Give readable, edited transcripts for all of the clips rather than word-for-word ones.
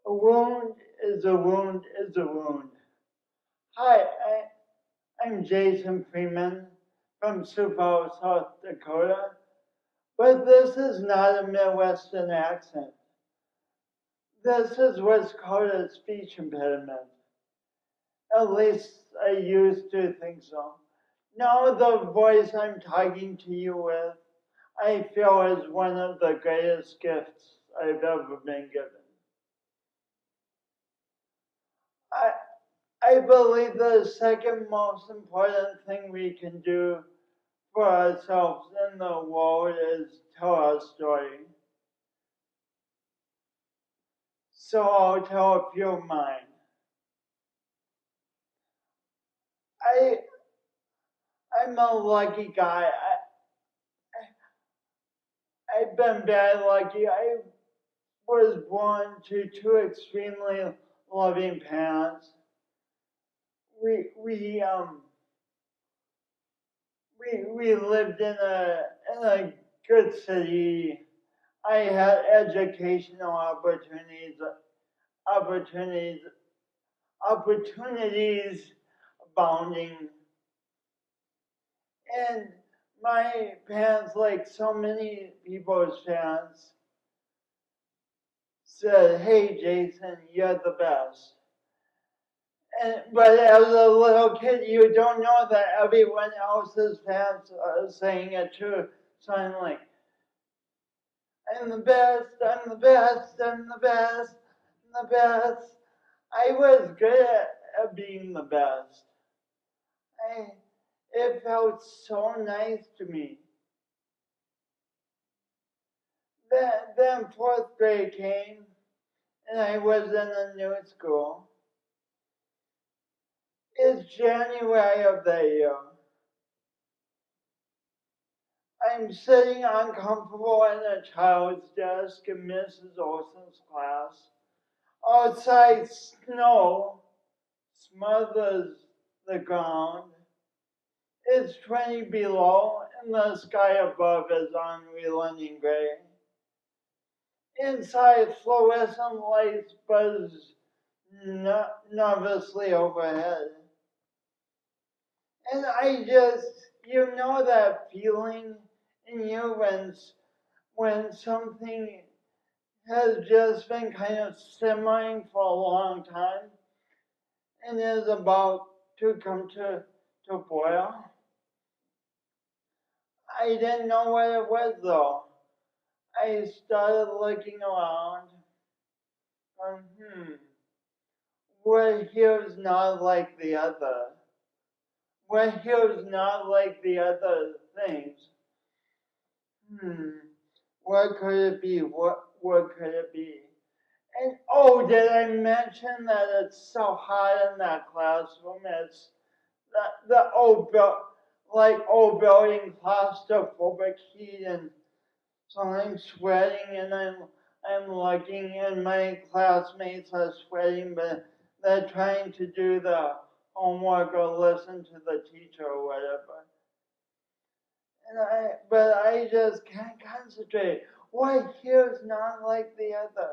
A wound is a wound is a wound. Hi, I'm Jason Freeman from Sioux Falls, South Dakota, but this is not a Midwestern accent. This is what's called a speech impediment. At least I used to think so. Now the voice I'm talking to you with, I feel is one of the greatest gifts I've ever been given. I, I believe the second most important thing we can do for ourselves in the world is tell our story. So I'll tell a few of mine. I, I'm a lucky guy. I've been bad lucky. I was born to two extremely loving parents. We we um we lived in a good city. I had educational opportunities opportunities abounding, and my parents, like so many people's parents, said, "Hey, Jason, you're the best." But as a little kid, you don't know that everyone else's parents are saying it too. So I'm like, I'm the best, I'm the best, I'm the best, I'm the best. I was good at being the best. I, it felt so nice to me. Then fourth grade came, and I was in a new school. It's January of that year. I'm sitting uncomfortable in a child's desk in Mrs. Olson's class. Outside, snow smothers the ground. It's 20 below, and the sky above is unrelenting gray. Inside, fluorescent lights buzz nervously overhead. And you know that feeling in you when something has just been kind of simmering for a long time and is about to come to boil. I didn't know what it was though. I started looking around. Hmm, what here's not like the other? What here's not like the other things? Hmm, what could it be? What could it be? And oh, did I mention that it's so hot in that classroom? It's the old building claustrophobic heat, and so I'm sweating, and I'm looking, and my classmates are sweating, but they're trying to do the homework or listen to the teacher or whatever. But I just can't concentrate. Why here's not like the other?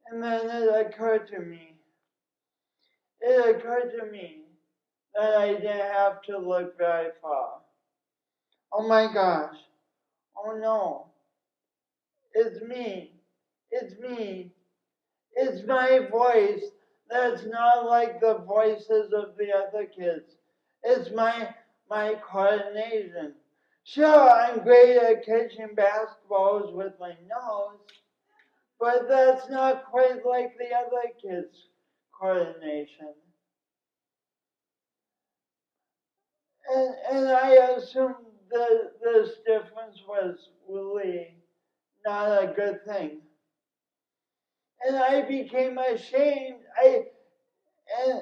And then it occurred to me that I didn't have to look very far. Oh my gosh. Oh no. It's me. It's me. It's my voice that's not like the voices of the other kids. It's my coordination. Sure, I'm great at catching basketballs with my nose, but that's not quite like the other kids' coordination. And I assumed that this difference was really not a good thing. And I became ashamed. And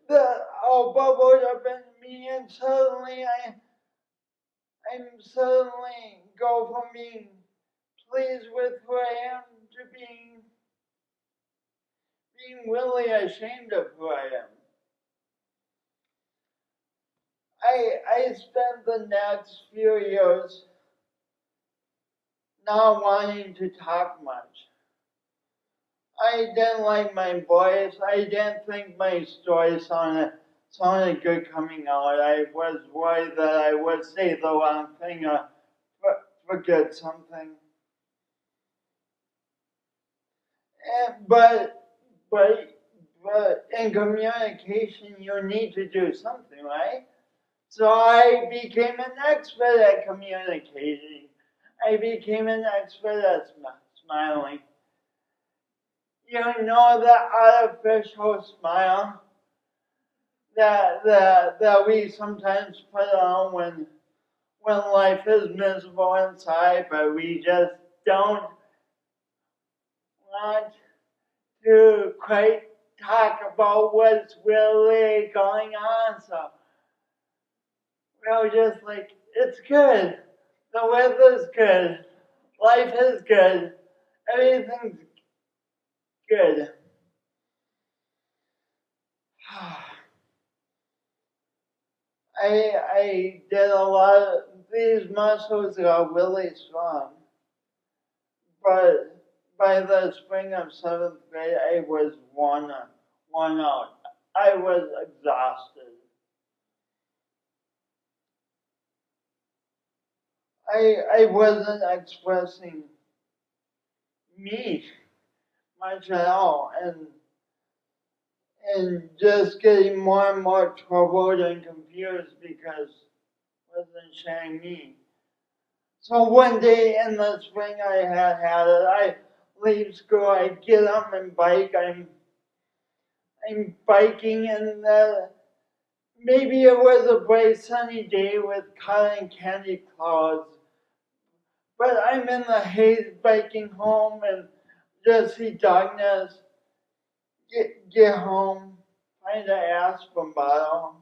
the all bubbled up in me, and suddenly I'm suddenly go from being pleased with who I am to being really ashamed of who I am. I spent the next few years not wanting to talk much. I didn't like my voice. I didn't think my story sounded good coming out. I was worried that I would say the wrong thing or forget something. And, but in communication, you need to do something, right? So I became an expert at communicating. I became an expert at smiling. You know that artificial smile that we sometimes put on when life is miserable inside, but we just don't want to quite talk about what's really going on. So we're just like, it's good. The weather's good. Life is good. Everything's good. I did a lot of these muscles are really strong, but by the spring of seventh grade, I was worn out. I was exhausted. I wasn't expressing me much at all, and just getting more and more troubled and confused because I wasn't sharing me. So one day in the spring, I had it. I leave school. I get on my bike. I'm biking, and maybe it was a bright sunny day with cotton candy clouds. But I'm in the haze biking home and just see darkness. Get home, find an aspirin bottle,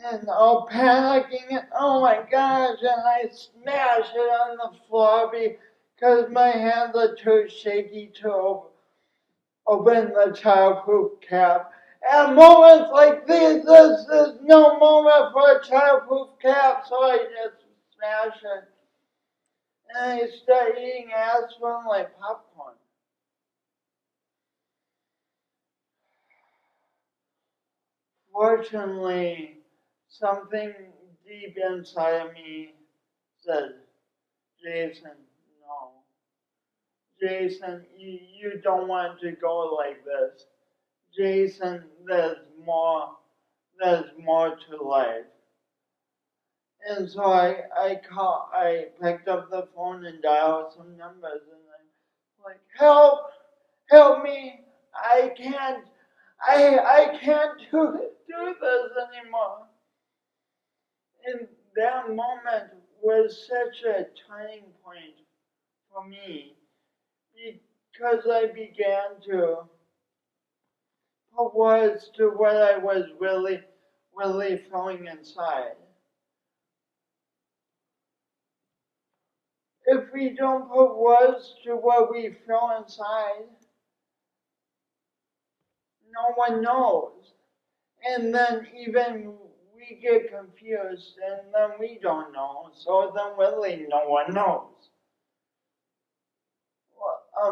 and all panicking, and oh my gosh, and I smash it on the floor because my hands are too shaky to open the childproof cap. At moments like these, this is no moment for a childproof cap, so I just smash it. And I start eating aspirin like popcorn. Fortunately, something deep inside of me said, Jason, no. Jason, you don't want to go like this. Jason, there's more to life. And so I picked up the phone and dialed some numbers, and I'm like, help me, I can't do this anymore. And that moment was such a turning point for me because I began to put words to what I was really feeling inside. If we don't put words to what we feel inside, no one knows. And then even we get confused and then we don't know. So then really no one knows.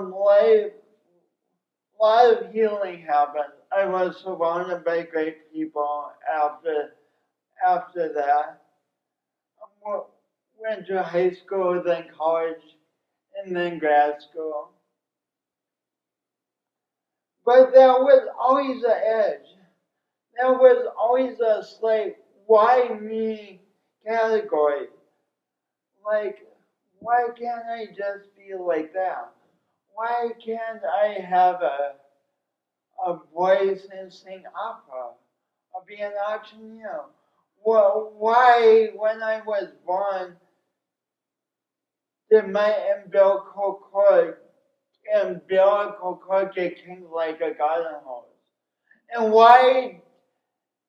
Life, a lot of healing happened. I was surrounded by great people after that. Went to high school, then college, and then grad school. But there was always an edge. There was always a slight why me category. Like, why can't I just be like that? Why can't I have a voice and sing opera or be an auctioneer? Well, why, when I was born, did my umbilical cord get kinked like a garden hose? And why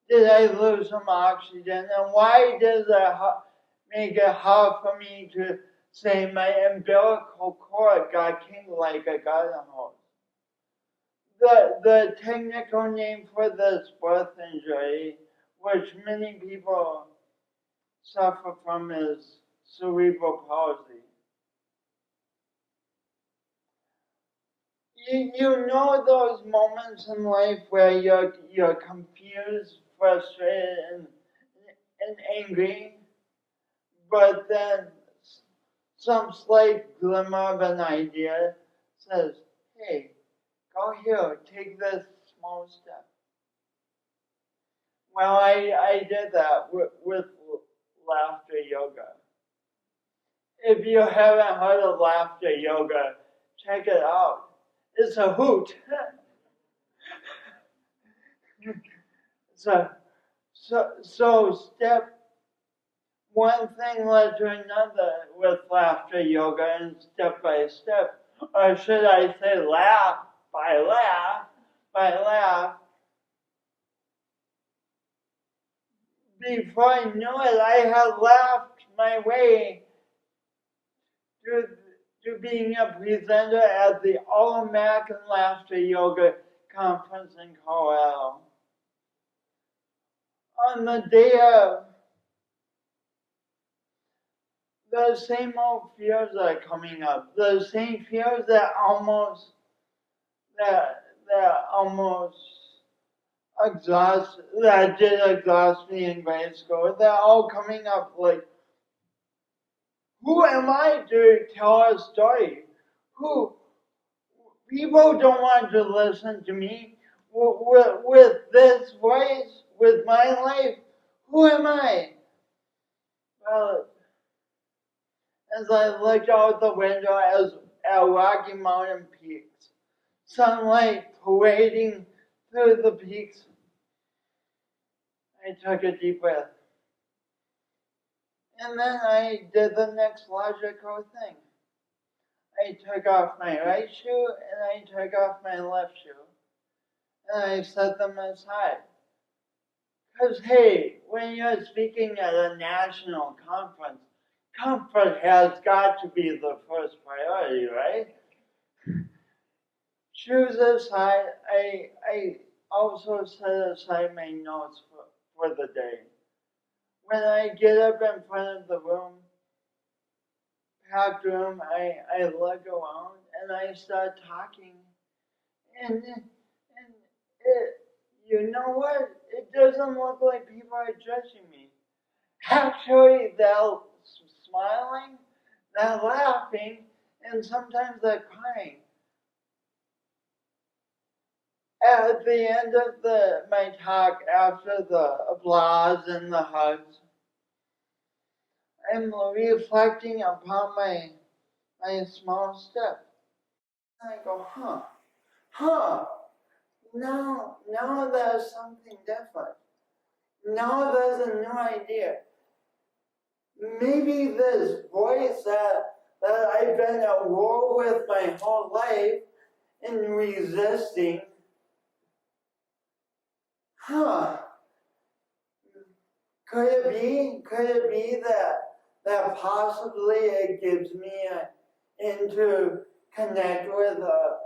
did I lose some oxygen? And why does it make it hard for me to say my umbilical cord got kinked like a garden hose? The technical name for this birth injury, which many people suffer from, is cerebral palsy. You know those moments in life where you're confused, frustrated, and angry, but then some slight glimmer of an idea says, hey, go here, take this small step. Well, I did that with laughter yoga. If you haven't heard of laughter yoga, check it out. It's a hoot. So step one thing led to another with laughter yoga and step by step. Or should I say laugh by laugh by laugh. Before I knew it, I had laughed my way to being a presenter at the All American Laughter Yoga Conference in Colorado. On the day of, the same old fears are coming up. The same fears that almost that did exhaust me in grade school. They're all coming up like, who am I to tell a story? Who people don't want to listen to me with this voice, with my life. Who am I? Well, as I looked out the window at Rocky Mountain peaks, sunlight parading through the peaks, I took a deep breath. And then I did the next logical thing. I took off my right shoe and I took off my left shoe. And I set them aside. Because, hey, when you're speaking at a national conference, comfort has got to be the first priority, right? Shoes aside, I also set aside my notes for the day. When I get up in front of the room, packed room, I look around and I start talking. And you know what? It doesn't look like people are judging me. Actually, they're smiling, they're laughing, and sometimes they're crying. At the end of my talk, after the applause and the hugs, I'm reflecting upon my small step. And I go, now there's something different. Now there's a new idea. Maybe this voice that I've been at war with my whole life and resisting, could it be that possibly it gives me to connect with a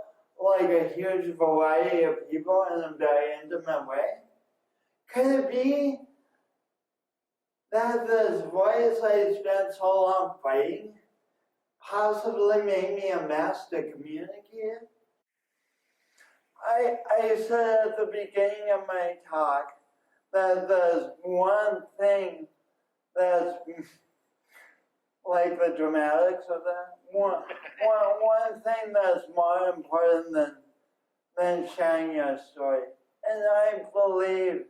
huge variety of people in a very intimate way? Could it be that this voice I spent so long fighting possibly made me a master communicator? I said at the beginning of my talk that there's one thing that's like the dramatics of that. One thing that's more important than sharing your story. And I believe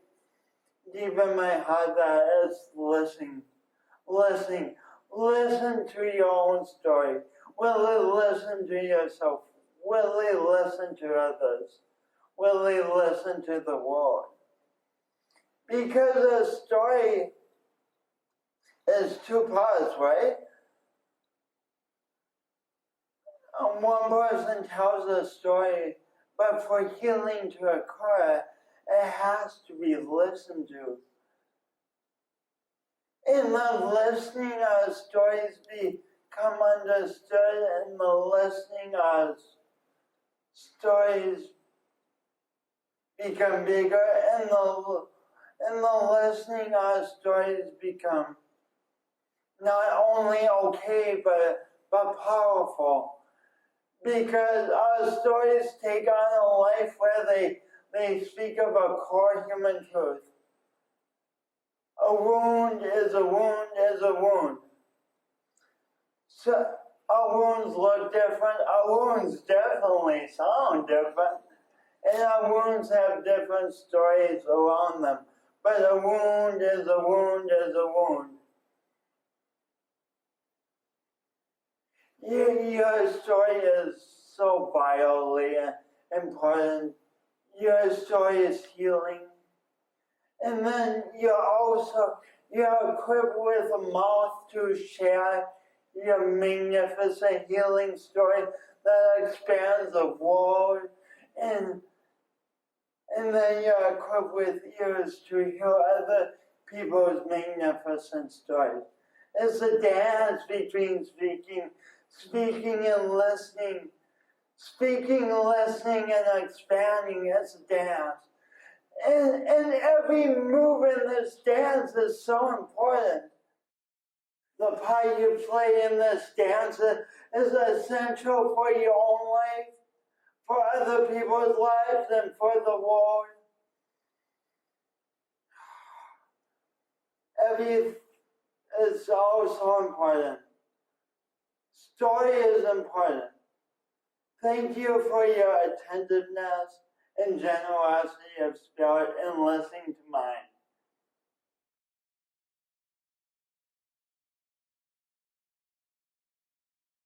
deep in my heart that it's listening. Listen to your own story. Really listen to yourself. Really listen to others. Really listen to the world. Because a story is two parts, right? One person tells a story, but for healing to occur, it has to be listened to. In the listening, our stories become understood. In the listening, our stories become bigger. In the listening, our stories become not only okay, but powerful. because our stories take on a life where they speak of a core human truth. A wound is a wound is a wound. So our wounds look different. Our wounds definitely sound different. And our wounds have different stories around them. But a wound is a wound is a wound. Your story is so vitally important. Your story is healing. And then you're equipped with a mouth to share your magnificent healing story that expands the world. And then you're equipped with ears to hear other people's magnificent stories. It's a dance between speaking and listening. Speaking, listening, and expanding. It's a dance. And every move in this dance is so important. The part you play in this dance is essential for your own life, for other people's lives, and for the world. It's all so important. Story is important. Thank you for your attentiveness and generosity of spirit in listening to mine.